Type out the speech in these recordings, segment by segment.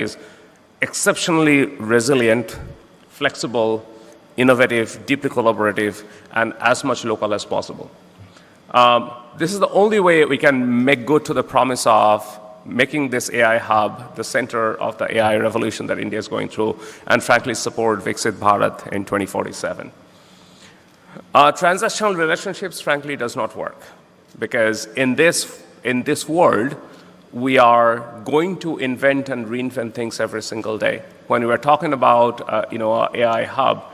is exceptionally resilient, flexible, innovative, deeply collaborative, and as much local as possible. This is the only way we can make good to the promise of making this AI hub the center of the AI revolution that India is going through, and frankly support Viksit Bharat in 2047. Transactional relationships, frankly, does not work, because in this world, we are going to invent and reinvent things every single day. When we are talking about our AI hub,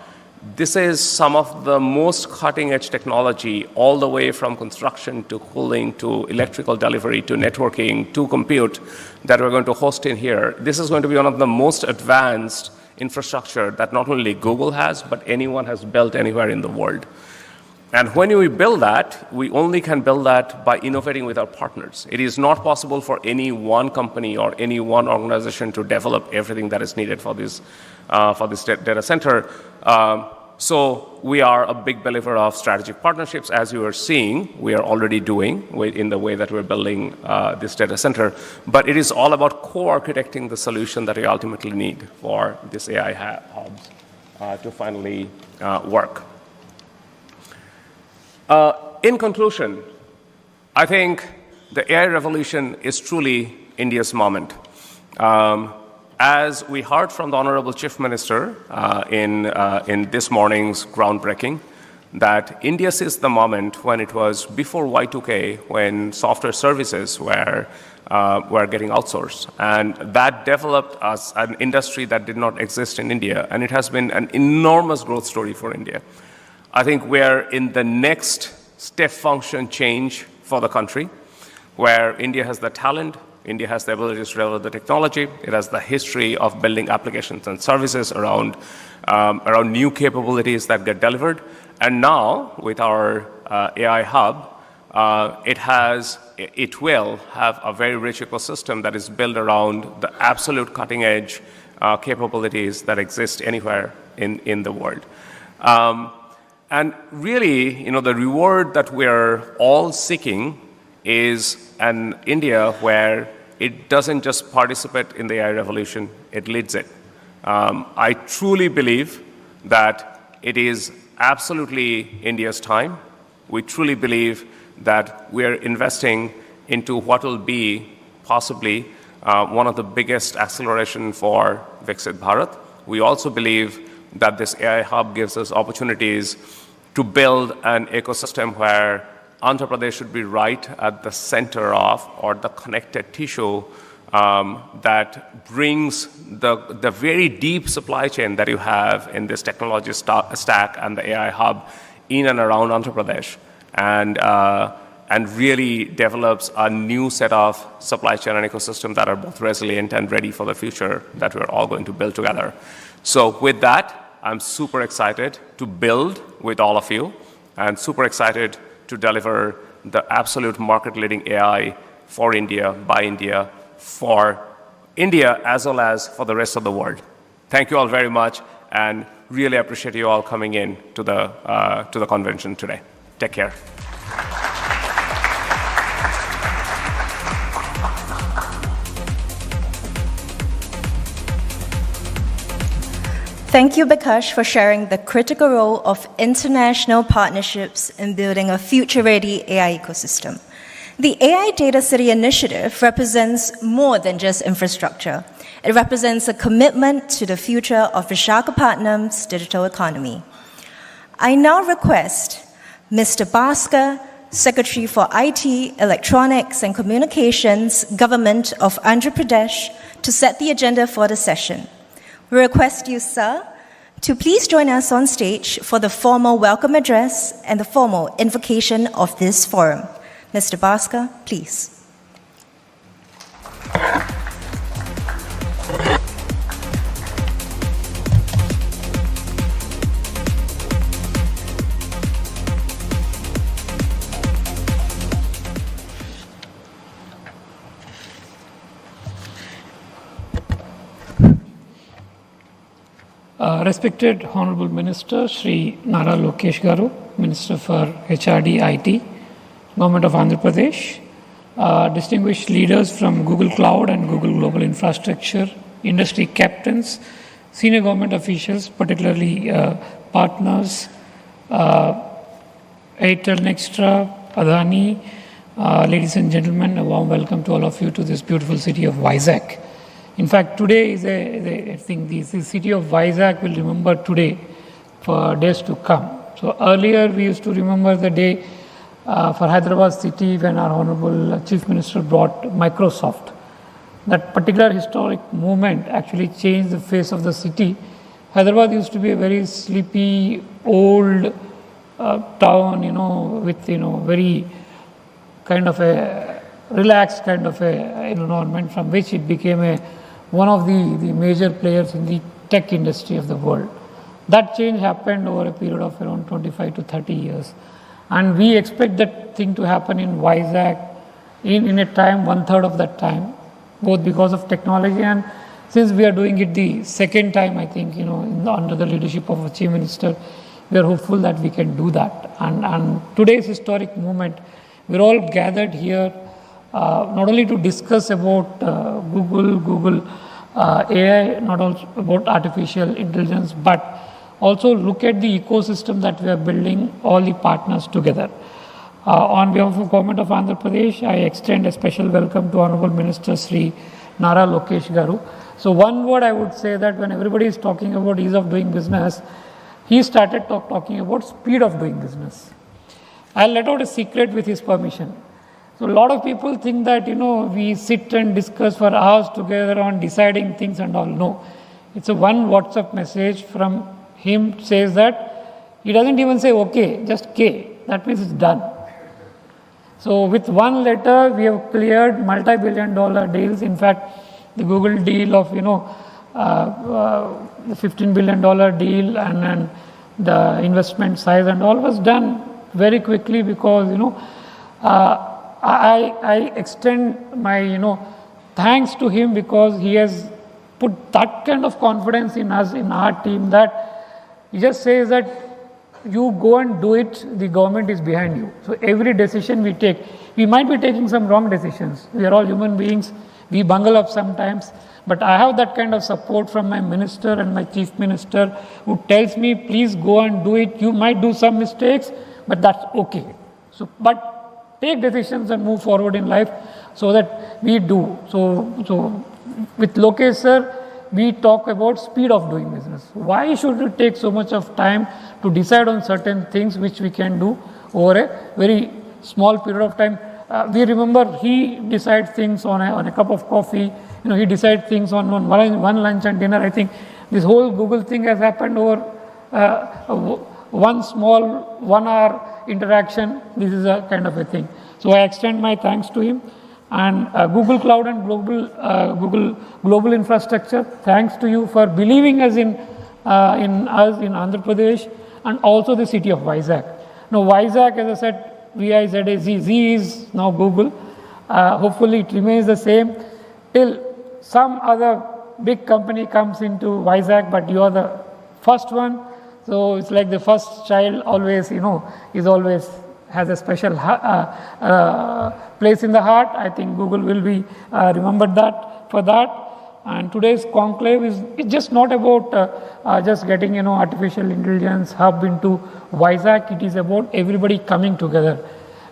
this is some of the most cutting-edge technology, all the way from construction to cooling to electrical delivery to networking to compute, that we're going to host in here. This is going to be one of the most advanced infrastructure that not only Google has, but anyone has built anywhere in the world. And when we build that, we only can build that by innovating with our partners. It is not possible for any one company or any one organization to develop everything that is needed for this data center. So we are a big believer of strategic partnerships, as you are seeing, we are already doing in the way that we're building this data center. But it is all about co-architecting the solution that we ultimately need for this AI hubs to finally work. In conclusion, I think the AI revolution is truly India's moment. As we heard from the Honorable Chief Minister in this morning's groundbreaking, that India sees the moment when it was before Y2K, when software services were getting outsourced. And that developed as an industry that did not exist in India. And it has been an enormous growth story for India. I think we're in the next step function change for the country, where India has the talent, India has the ability to develop the technology, it has the history of building applications and services around new capabilities that get delivered. And now, with our AI hub, it will have a very rich ecosystem that is built around the absolute cutting edge capabilities that exist anywhere in the world. And really, the reward that we're all seeking is an India where it doesn't just participate in the AI revolution, it leads it. I truly believe that it is absolutely India's time. We truly believe that we're investing into what will be possibly one of the biggest acceleration for Viksit Bharat. We also believe that this AI hub gives us opportunities to build an ecosystem where Andhra Pradesh should be right at the center of, or the connected tissue that brings the very deep supply chain that you have in this technology stack and the AI hub in and around Andhra Pradesh, and really develops a new set of supply chain and ecosystem that are both resilient and ready for the future that we're all going to build together. So with that, I'm super excited to build with all of you, and super excited to deliver the absolute market-leading AI for India, by India, for India, as well as for the rest of the world. Thank you all very much, and really appreciate you all coming in to the convention today. Take care. Thank you, Bikash, for sharing the critical role of international partnerships in building a future-ready AI ecosystem. The AI Data City Initiative represents more than just infrastructure. It represents a commitment to the future of Visakhapatnam's digital economy. I now request Mr. Bhaskar, Secretary for IT, Electronics and Communications, Government of Andhra Pradesh, to set the agenda for the session. We request you, sir, to please join us on stage for the formal welcome address and the formal invocation of this forum. Mr. Bhaskar, please. Respected Honorable Minister, Shri Nara Lokesh Garu, Minister for HRD IT, Government of Andhra Pradesh, distinguished leaders from Google Cloud and Google Global Infrastructure, industry captains, senior government officials, particularly partners, Airtel Nextra, Adani, ladies and gentlemen, a warm welcome to all of you to this beautiful city of Vizag. In fact, today I think the city of Vizag will remember today for days to come. So earlier we used to remember the day for Hyderabad city when our Honorable Chief Minister brought Microsoft. That particular historic movement actually changed the face of the city. Hyderabad used to be a very sleepy, old town, with, very kind of a relaxed kind of a environment from which it became one of the major players in the tech industry of the world. That change happened over a period of around 25 to 30 years. And we expect that thing to happen in Vizag in a time, 1/3 of that time, both because of technology and since we are doing it the second time, I think, under the leadership of a Chief Minister, we are hopeful that we can do that. And today's historic moment, we're all gathered here not only to discuss about Google AI, not also about artificial intelligence, but also look at the ecosystem that we are building, all the partners together. On behalf of Government of Andhra Pradesh, I extend a special welcome to Honorable Minister Sri Nara Lokesh Garu. So one word I would say that when everybody is talking about ease of doing business, he started talking about speed of doing business. I'll let out a secret with his permission. So a lot of people think that, we sit and discuss for hours together on deciding things and all. No, it's a one WhatsApp message from him says that he doesn't even say okay, just K. That means it's done. So with one letter, we have cleared multi-billion-dollar deals. In fact, the Google deal of, the $15 billion deal and the investment size and all was done very quickly because, I extend my, thanks to him because he has put that kind of confidence in us, in our team, that he just says that you go and do it, the government is behind you. So every decision we take, we might be taking some wrong decisions. We are all human beings. We bungle up sometimes. But I have that kind of support from my minister and my chief minister who tells me, please go and do it. You might do some mistakes, but that's okay. So, but take decisions and move forward in life so that we do. So with Lokesh sir, we talk about speed of doing business. Why should it take so much of time to decide on certain things which we can do over a very small period of time? We remember he decides things on a cup of coffee. He decides things on one lunch and dinner. I think this whole Google thing has happened over one small 1 hour interaction. This is a kind of a thing. So I extend my thanks to him. And Google Cloud and Google Global Infrastructure, thanks to you for believing us in us in Andhra Pradesh and also the city of Vizag. Now Vizag, as I said, V-I-Z-A-Z, Z is now Google. Hopefully it remains the same till some other big company comes into Vizag, but you are the first one. So it's like the first child always, is always has a special place in the heart. I think Google will be remembered for that. And today's conclave is just not about just getting artificial intelligence hub into Vizag. It is about everybody coming together.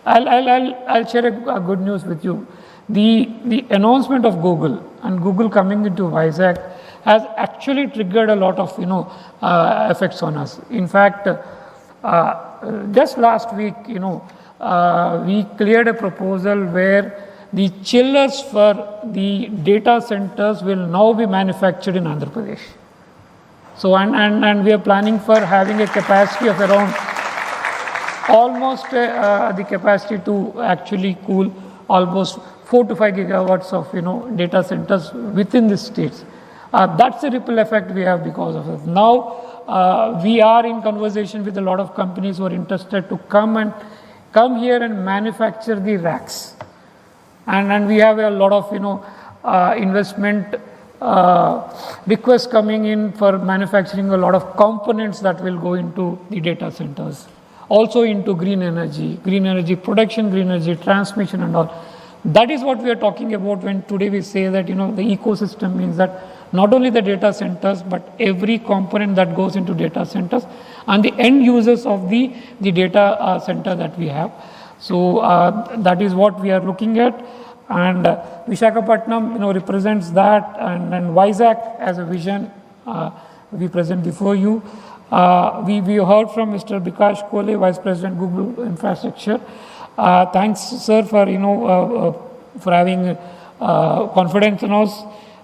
I'll share a good news with you. The announcement of Google and Google coming into Vizag has actually triggered a lot of effects on us. In fact, just last week, we cleared a proposal where the chillers for the data centers will now be manufactured in Andhra Pradesh. So, and we are planning for having a capacity of around almost the capacity to actually cool almost 4 to 5 gigawatts of data centers within the states. That's the ripple effect we have because of it. Now we are in conversation with a lot of companies who are interested to come here and manufacture the racks. And we have a lot of investment requests coming in for manufacturing a lot of components that will go into the data centers. Also into green energy production, green energy transmission and all. That is what we are talking about when today we say that the ecosystem means that not only the data centers, but every component that goes into data centers and the end users of the data center that we have. So that is what we are looking at, and Visakhapatnam, represents that, and Vizag as a vision we present before you. We heard from Mr. Bikash Kole, Vice President Google Infrastructure. Thanks, sir, for for having confidence in us.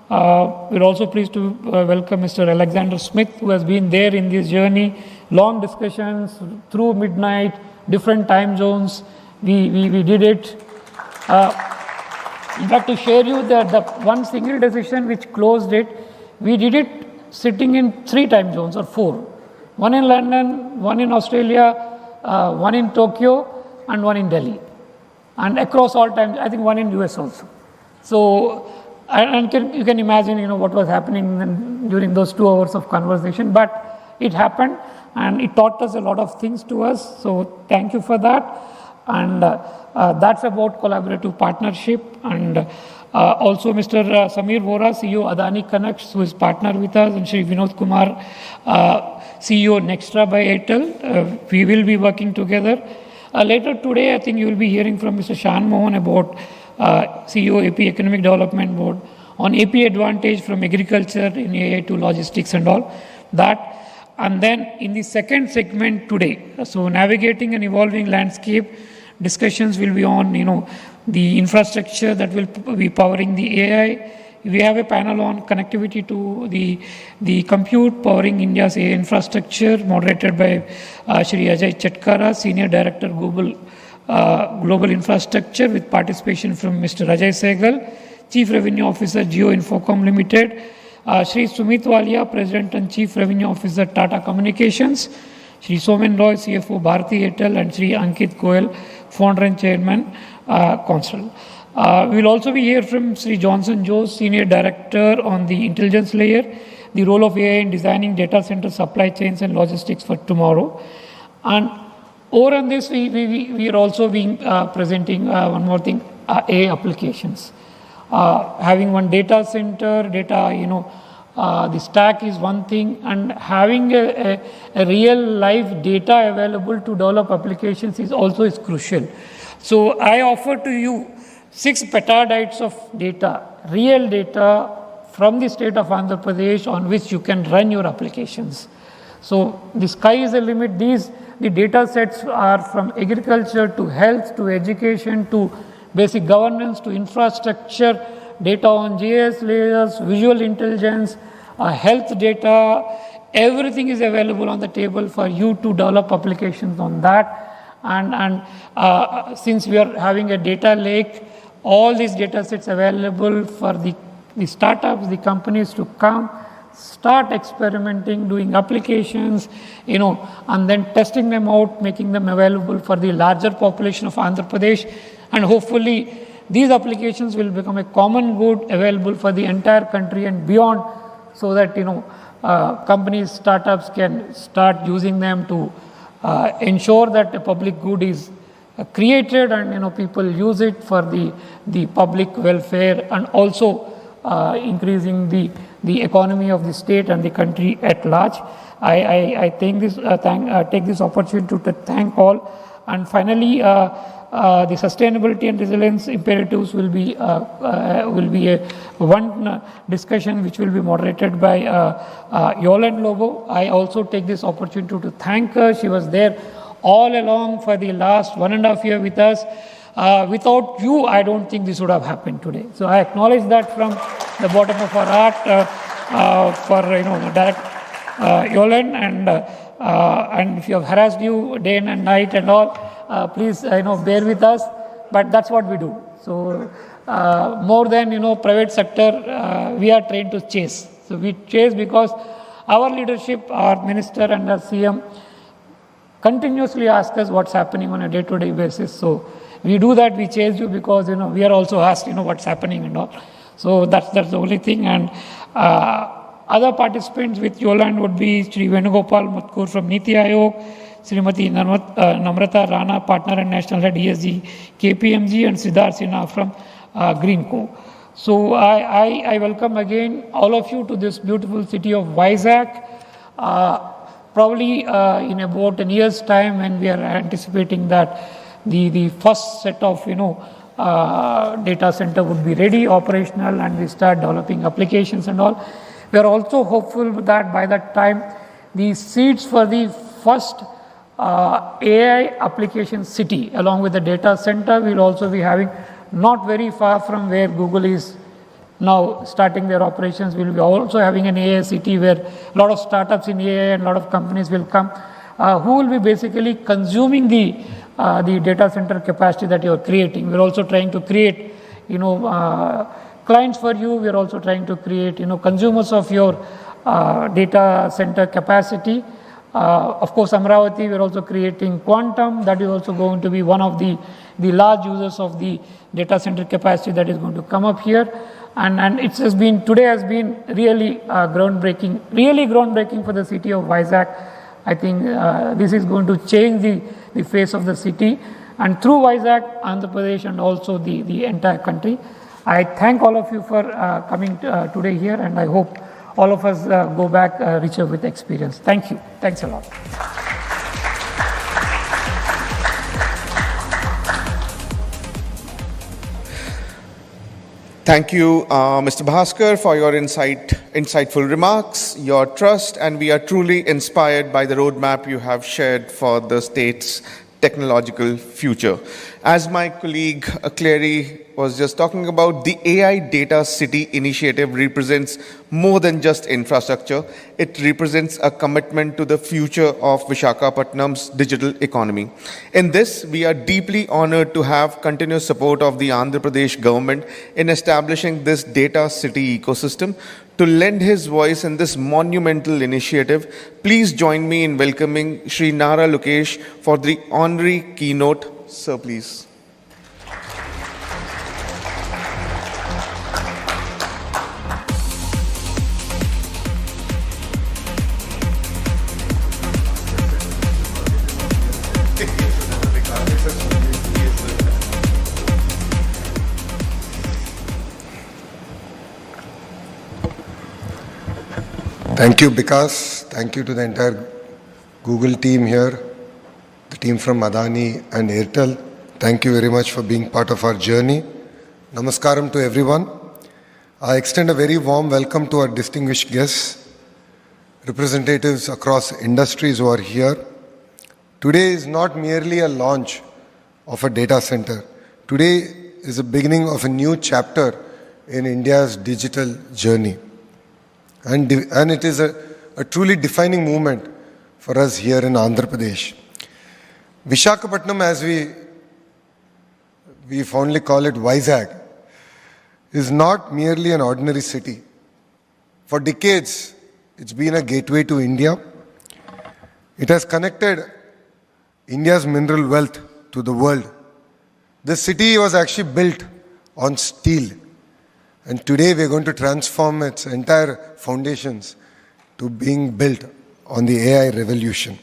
We're also pleased to welcome Mr. Alexander Smith, who has been there in this journey. Long discussions through midnight, different time zones. We did it. In fact, to share you the one single decision which closed it, we did it sitting in 3 time zones or 4. One in London, one in Australia, one in Tokyo, and one in Delhi. And across all times, I think one in US also. So, and you can imagine, what was happening during those 2 hours of conversation. But it happened, and it taught us a lot of things to us. So, thank you for that. And that's about collaborative partnership. And also Mr. Samir Vora, CEO Adani Connects, who is partner with us, and Shri Vinod Kumar, CEO Nextra by Airtel. We will be working together. Later today, I think you will be hearing from Mr. Shan Mohan about CEO AP Economic Development Board on AP advantage from agriculture in AI to logistics and all that. And then in the second segment today, so navigating an evolving landscape, discussions will be on, the infrastructure that will be powering the AI. We have a panel on connectivity to the compute powering India's AI infrastructure, moderated by Shri Ajay Chatkara, Senior Director Global Infrastructure, with participation from Mr. Ajay Sehgal, Chief Revenue Officer, Jio Infocom Limited, Shri Sumit Walia, President and Chief Revenue Officer, Tata Communications, Shri Somen Roy, CFO, Bharti Airtel, and Shri Ankit Goel, Founder and Chairman, Consul. We will also be here from Sri Johnson Joes, Senior Director on the intelligence layer, the role of AI in designing data center supply chains and logistics for tomorrow. And over on this, we are also being presenting one more thing, AI applications. Having one data center, the stack is one thing, and having a real live data available to develop applications is crucial. So I offer to you 6 petabytes of data, real data from the state of Andhra Pradesh, on which you can run your applications. So the sky is the limit. The data sets are from agriculture to health to education to basic governance to infrastructure, data on GIS layers, visual intelligence, health data. Everything is available on the table for you to develop applications on that. And since we are having a data lake, all these data sets available for the startups, the companies to come, start experimenting, doing applications, and then testing them out, making them available for the larger population of Andhra Pradesh. And hopefully, these applications will become a common good available for the entire country and beyond, so that, companies, startups can start using them to ensure that a public good is created, and people use it for the public welfare, and also increasing the economy of the state and the country at large. I take this opportunity to thank all. And finally, the sustainability and resilience imperatives will be one discussion which will be moderated by Yolande Lobo. I also take this opportunity to thank her. She was there all along for the last 1.5 years with us. Without you, I don't think this would have happened today. So I acknowledge that from the bottom of our heart for Direct Yolande, and if you have harassed you day and night and all, please bear with us. But that's what we do. So more than private sector, we are trained to chase. So we chase because our leadership, our minister and our CM continuously ask us what's happening on a day-to-day basis. So we do that, we chase you because we are also asked what's happening and all. So that's the only thing. And other participants with Yolande would be Sri Venugopal Matkur from Niti Aayog, Srimati Namrata Rana, Partner and National Head ESG KPMG, and Siddharth Sinha from Greenco. So I welcome again all of you to this beautiful city of Vizag. Probably in about a year's time, when we are anticipating that the first set of data center would be ready, operational, and we start developing applications and all. We are also hopeful that by that time, the seeds for the first AI application city along with the data center will also be having, not very far from where Google is now starting their operations. We will be also having an AI city where a lot of startups in AI and a lot of companies will come, who will be basically consuming the data center capacity that you are creating. We are also trying to create, clients for you. We are also trying to create, consumers of your data center capacity. Of course, Amravati, we are also creating Quantum. That is also going to be one of the large users of the data center capacity that is going to come up here. And today has been really groundbreaking for the city of Vizag. I think this is going to change the face of the city, and through Vizag, Andhra Pradesh, and also the entire country. I thank all of you for coming today here, and I hope all of us go back richer with experience. Thank you. Thanks a lot. Thank you, Mr. Bhaskar, for your insightful remarks, your trust, and we are truly inspired by the roadmap you have shared for the state's technological future. As my colleague Clary was just talking about, the AI Data City initiative represents more than just infrastructure. It represents a commitment to the future of Visakhapatnam's digital economy. In this, we are deeply honored to have continuous support of the Andhra Pradesh government in establishing this data city ecosystem. To lend his voice in this monumental initiative, please join me in welcoming Shri Nara Lokesh for the honorary keynote. Sir, please. Thank you, Vikas. Thank you to the entire Google team here, the team from Adani and Airtel. Thank you very much for being part of our journey. Namaskaram to everyone. I extend a very warm welcome to our distinguished guests, representatives across industries who are here. Today is not merely a launch of a data center. Today is the beginning of a new chapter in India's digital journey. And it is a truly defining moment for us here in Andhra Pradesh. Visakhapatnam, as we fondly call it, Vizag, is not merely an ordinary city. For decades, it's been a gateway to India. It has connected India's mineral wealth to the world. This city was actually built on steel. And today we are going to transform its entire foundations to being built on the AI revolution.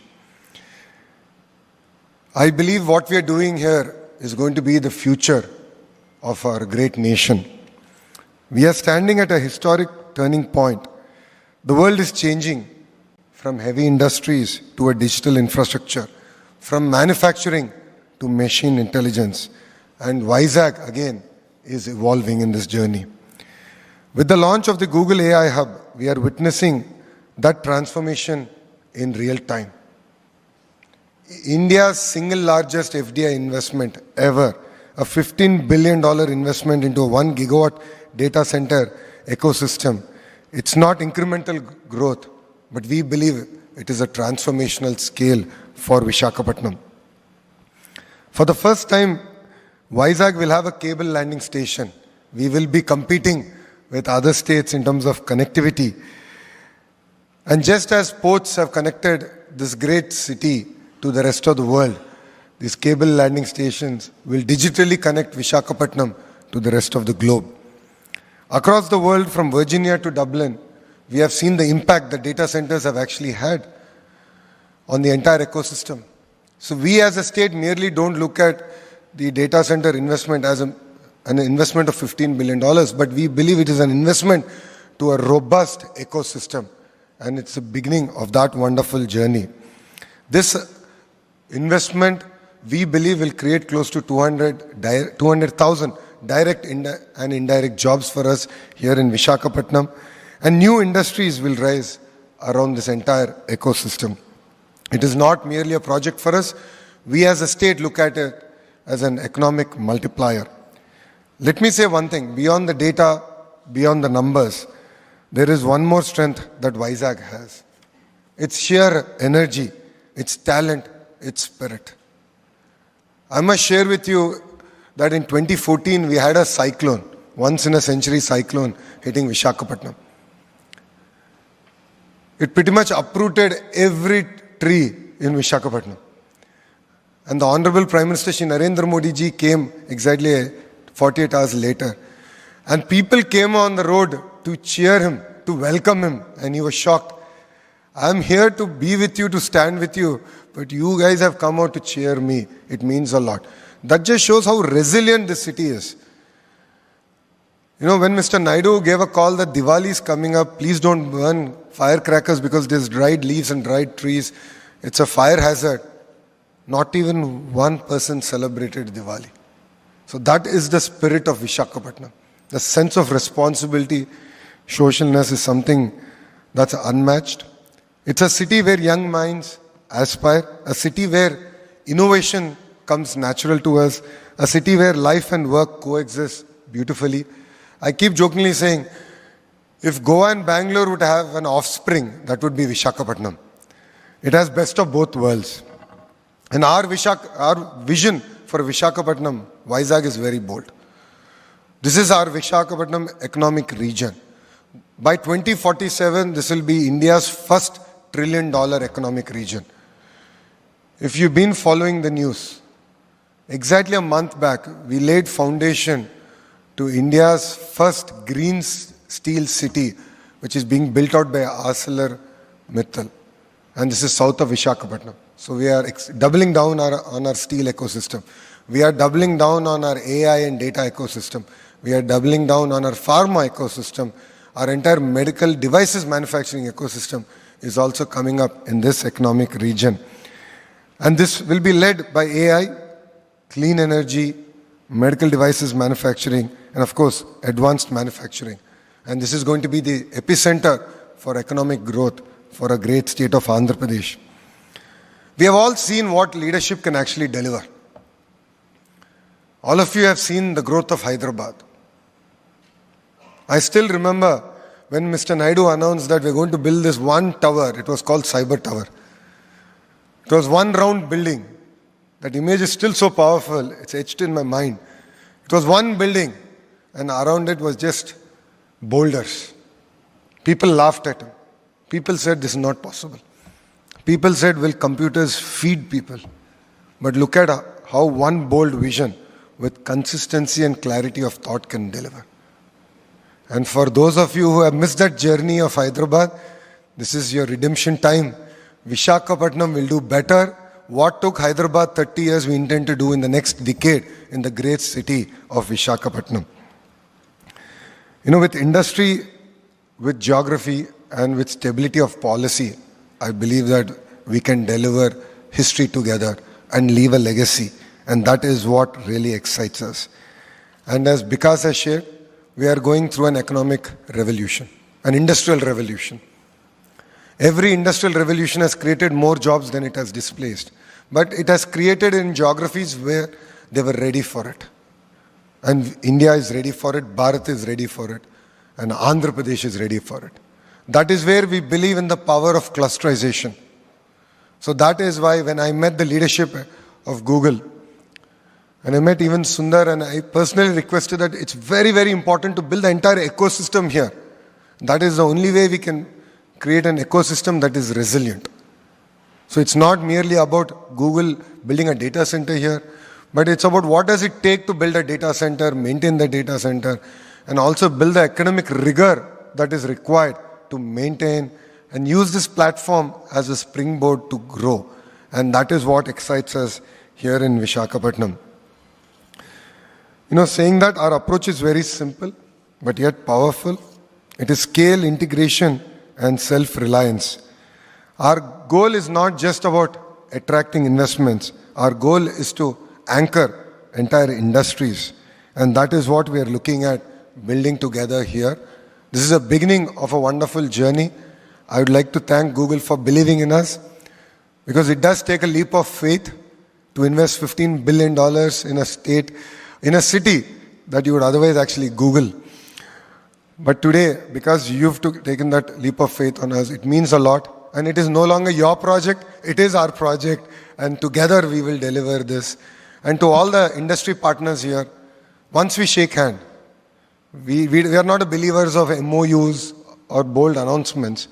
I believe what we are doing here is going to be the future of our great nation. We are standing at a historic turning point. The world is changing from heavy industries to a digital infrastructure, from manufacturing to machine intelligence. And Vizag, again, is evolving in this journey. With the launch of the Google AI Hub, we are witnessing that transformation in real time. India's single largest FDI investment ever, a $15 billion investment into a 1 gigawatt data center ecosystem. It's not incremental growth, but we believe it is a transformational scale for Visakhapatnam. For the first time, Vizag will have a cable landing station. We will be competing with other states in terms of connectivity. And just as ports have connected this great city to the rest of the world, these cable landing stations will digitally connect Visakhapatnam to the rest of the globe. Across the world, from Virginia to Dublin, we have seen the impact that data centers have actually had on the entire ecosystem. So we as a state merely don't look at the data center investment as an investment of $15 billion, but we believe it is an investment to a robust ecosystem, and it's the beginning of that wonderful journey. This investment, we believe, will create close to 200,000 direct and indirect jobs for us here in Visakhapatnam, and new industries will rise around this entire ecosystem. It is not merely a project for us. We as a state look at it as an economic multiplier. Let me say one thing, beyond the data, beyond the numbers, there is one more strength that Vizag has. Its sheer energy, its talent, its spirit. I must share with you that in 2014 we had a cyclone, once in a century cyclone hitting Visakhapatnam. It pretty much uprooted every tree in Visakhapatnam. And the Honorable Prime Minister Shri Narendra Modi ji came exactly 48 hours later. And people came on the road to cheer him, to welcome him, and he was shocked. I'm here to be with you, to stand with you, but you guys have come out to cheer me. It means a lot. That just shows how resilient this city is. You know, when Mr. Naidu gave a call that Diwali is coming up, please don't burn firecrackers because there's dried leaves and dried trees. It's a fire hazard. Not even one person celebrated Diwali. So that is the spirit of Visakhapatnam. The sense of responsibility, socialness is something that's unmatched. It's a city where young minds aspire, a city where innovation comes natural to us, a city where life and work coexist beautifully. I keep jokingly saying, if Goa and Bangalore would have an offspring, that would be Visakhapatnam. It has best of both worlds. And our vision for Visakhapatnam, Vizag, is very bold. This is our Visakhapatnam economic region. By 2047, this will be India's first $1 trillion economic region. If you've been following the news, exactly a month back, we laid foundation to India's first green steel city, which is being built out by ArcelorMittal. And this is south of Visakhapatnam. So we are doubling down on our steel ecosystem. We are doubling down on our AI and data ecosystem. We are doubling down on our pharma ecosystem. Our entire medical devices manufacturing ecosystem is also coming up in this economic region. And this will be led by AI, clean energy, medical devices manufacturing, and of course, advanced manufacturing. And this is going to be the epicenter for economic growth for a great state of Andhra Pradesh. We have all seen what leadership can actually deliver. All of you have seen the growth of Hyderabad. I still remember when Mr. Naidu announced that we're going to build this one tower. It was called Cyber Tower. It was one round building. That image is still so powerful, it's etched in my mind. It was one building, and around it was just boulders. People laughed at him. People said this is not possible. People said, will computers feed people? But look at how one bold vision with consistency and clarity of thought can deliver. And for those of you who have missed that journey of Hyderabad, this is your redemption time. Visakhapatnam will do better. What took Hyderabad 30 years, we intend to do in the next decade in the great city of Visakhapatnam. You know, with industry, with geography, and with stability of policy, I believe that we can deliver history together and leave a legacy. And that is what really excites us. And as Vikas has shared, we are going through an economic revolution, an industrial revolution. Every industrial revolution has created more jobs than it has displaced. But it has created in geographies where they were ready for it. And India is ready for it, Bharat is ready for it, and Andhra Pradesh is ready for it. That is where we believe in the power of clusterization. So that is why when I met the leadership of Google, and I met even Sundar, and I personally requested that it's very, very important to build the entire ecosystem here. That is the only way we can create an ecosystem that is resilient. So it's not merely about Google building a data center here, but it's about what does it take to build a data center, maintain the data center, and also build the academic rigor that is required to maintain and use this platform as a springboard to grow. And that is what excites us here in Visakhapatnam. Saying that our approach is very simple, but yet powerful. It is scale, integration, and self-reliance. Our goal is not just about attracting investments. Our goal is to anchor entire industries. And that is what we are looking at building together here. This is a beginning of a wonderful journey. I would like to thank Google for believing in us, because it does take a leap of faith to invest $15 billion in a city that you would otherwise actually Google. But today, because you've taken that leap of faith on us, it means a lot. And it is no longer your project, it is our project. And together we will deliver this. And to all the industry partners here, once we shake hands, we are not believers of MOUs or bold announcements,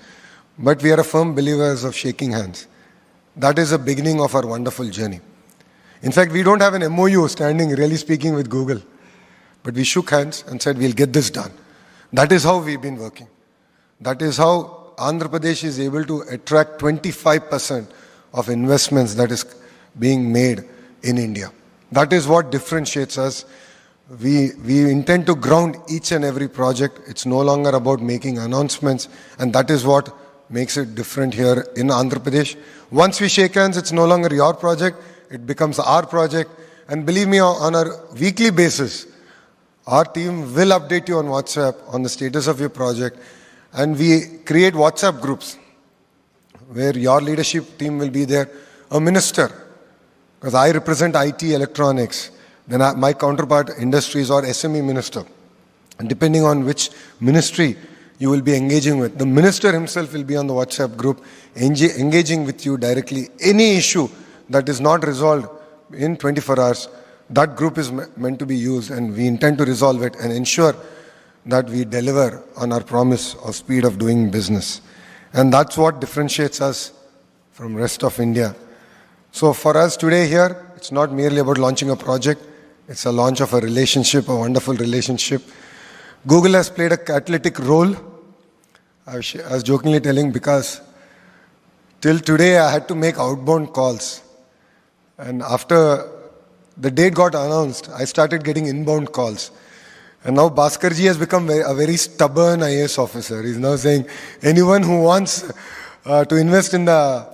but we are firm believers of shaking hands. That is the beginning of our wonderful journey. In fact, we don't have an MOU standing, really speaking, with Google. But we shook hands and said, we'll get this done. That is how we've been working. That is how Andhra Pradesh is able to attract 25% of investments that is being made in India. That is what differentiates us. We intend to ground each and every project. It's no longer about making announcements, and that is what makes it different here in Andhra Pradesh. Once we shake hands, it's no longer your project, it becomes our project. And believe me, on a weekly basis, our team will update you on WhatsApp on the status of your project. And we create WhatsApp groups where your leadership team will be there. A minister, because I represent IT electronics, then my counterpart industries or SME minister. And depending on which ministry you will be engaging with, the minister himself will be on the WhatsApp group, engaging with you directly. Any issue that is not resolved in 24 hours, that group is meant to be used, and we intend to resolve it and ensure that we deliver on our promise of speed of doing business. And that's what differentiates us from the rest of India. So for us today here, it's not merely about launching a project, it's a launch of a relationship, a wonderful relationship. Google has played a catalytic role. I was jokingly telling, because till today I had to make outbound calls. And after the date got announced, I started getting inbound calls. And now Bhaskarji has become a very stubborn IAS officer. He's now saying, anyone who wants to invest in the,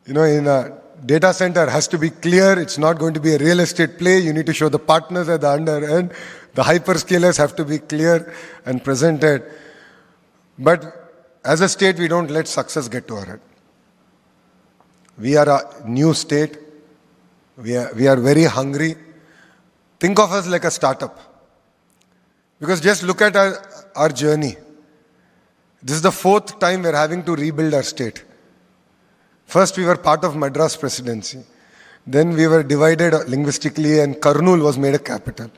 in a data center has to be clear. It's not going to be a real estate play. You need to show the partners at the under end. The hyperscalers have to be clear and presented. But as a state, we don't let success get to our head. We are a new state. We are very hungry. Think of us like a startup. Because just look at our journey. This is the 4th time we're having to rebuild our state. First, we were part of Madras presidency. Then we were divided linguistically, and Kurnool was made a capital.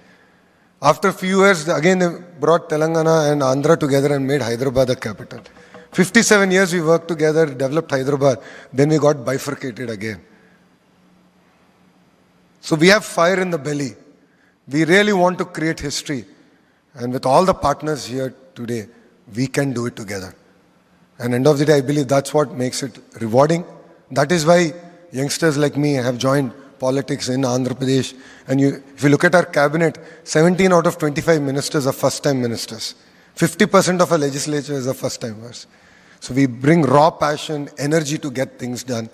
After a few years, again they brought Telangana and Andhra together and made Hyderabad a capital. 57 years we worked together, developed Hyderabad. Then we got bifurcated again. So we have fire in the belly. We really want to create history. And with all the partners here today, we can do it together. And end of the day, I believe that's what makes it rewarding. That is why youngsters like me have joined politics in Andhra Pradesh. And if you look at our cabinet, 17 out of 25 ministers are first-time ministers. 50% of our legislatures are first-timers. So we bring raw passion, energy to get things done.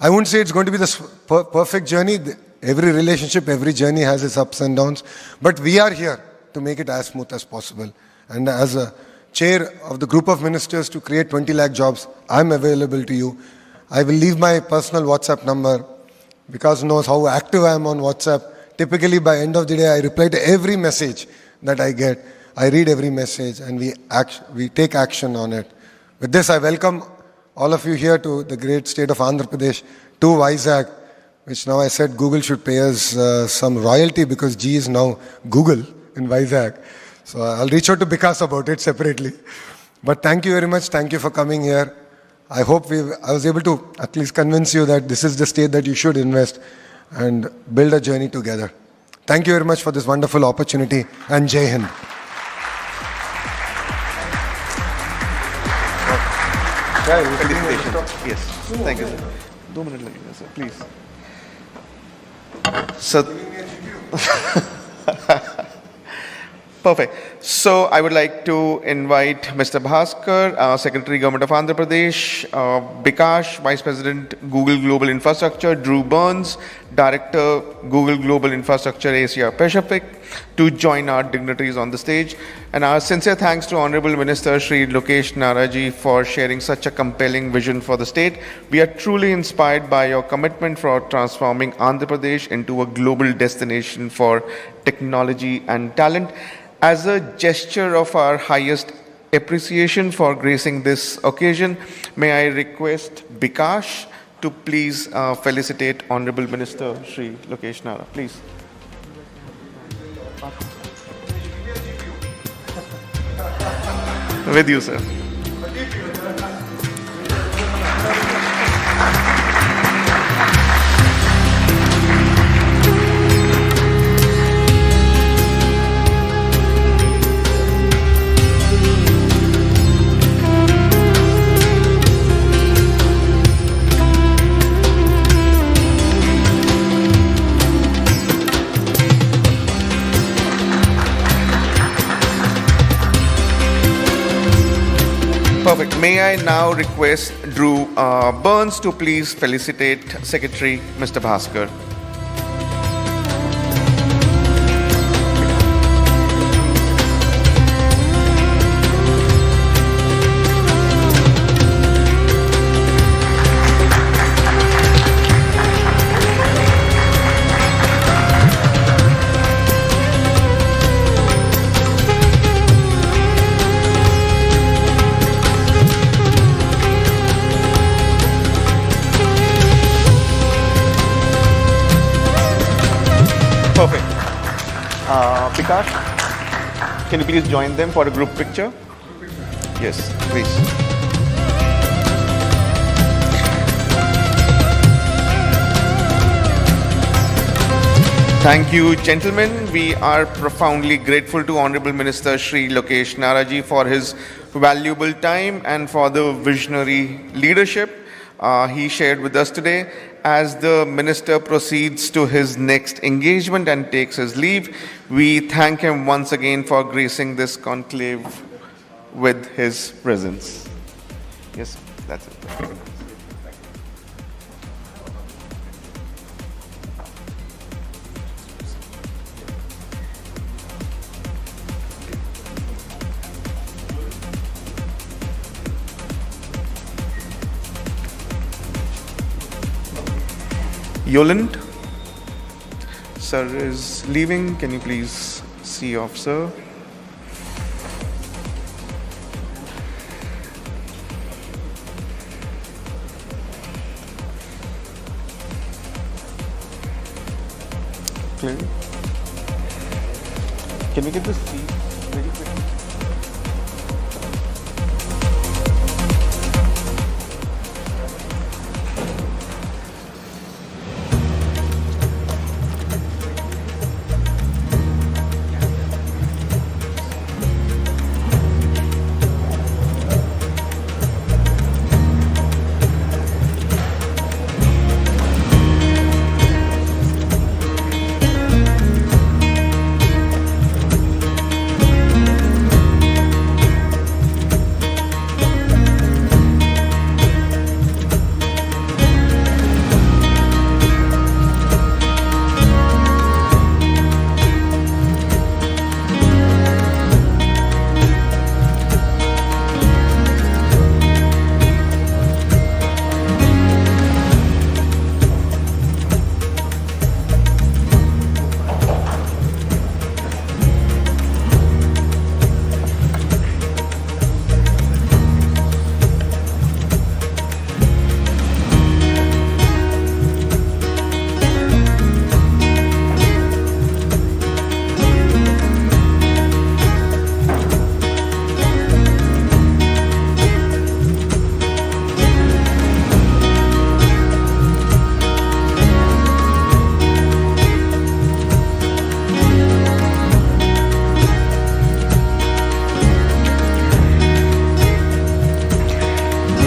I wouldn't say it's going to be the perfect journey. Every relationship, every journey has its ups and downs. But we are here to make it as smooth as possible. And as a chair of the group of ministers to create 20 lakh jobs, I'm available to you. I will leave my personal WhatsApp number. Because knows how active I am on WhatsApp. Typically by end of the day, I reply to every message that I get. I read every message and we take action on it. With this, I welcome all of you here to the great state of Andhra Pradesh, to Vizag, which now I said Google should pay us some royalty because G is now Google in Vizag. So I'll reach out to Vikas about it separately. But thank you very much. Thank you for coming here. I hope I was able to at least convince you that this is the state that you should invest and build a journey together. Thank you very much for this wonderful opportunity, and Jai Hind. Felicitation. Yes. Thank you, sir. 2 minutes, sir. Please. Sir. Perfect. So I would like to invite Mr. Bhaskar, Secretary Government of Andhra Pradesh, Bikash, Vice President Google Global Infrastructure, Drew Burns, Director Google Global Infrastructure Asia Pacific, to join our dignitaries on the stage. And our sincere thanks to Honorable Minister Shri Lokesh Nara ji for sharing such a compelling vision for the state. We are truly inspired by your commitment for transforming Andhra Pradesh into a global destination for technology and talent. As a gesture of our highest appreciation for gracing this occasion, may I request Bikash to please felicitate Honorable Minister Shri Lokesh Nara. Please. With you, sir. Perfect. May I now request Drew Burns to please felicitate Secretary Mr. Bhaskar. Perfect. Bikash, can you please join them for a group picture? Yes, please. Thank you, gentlemen. We are profoundly grateful to Honorable Minister Shri Lokesh Nara ji for his valuable time and for the visionary leadership he shared with us today. As the minister proceeds to his next engagement and takes his leave, we thank him once again for gracing this conclave with his presence. Yes, that's it. Yoland, sir is leaving. Can you please see off, sir? Clear? Can we get this seat very quickly?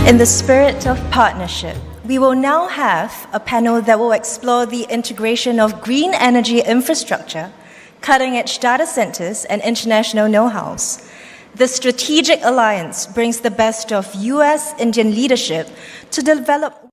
In the spirit of partnership, we will now have a panel that will explore the integration of green energy infrastructure, cutting-edge data centers, and international know-hows. The strategic alliance brings the best of US-Indian leadership to develop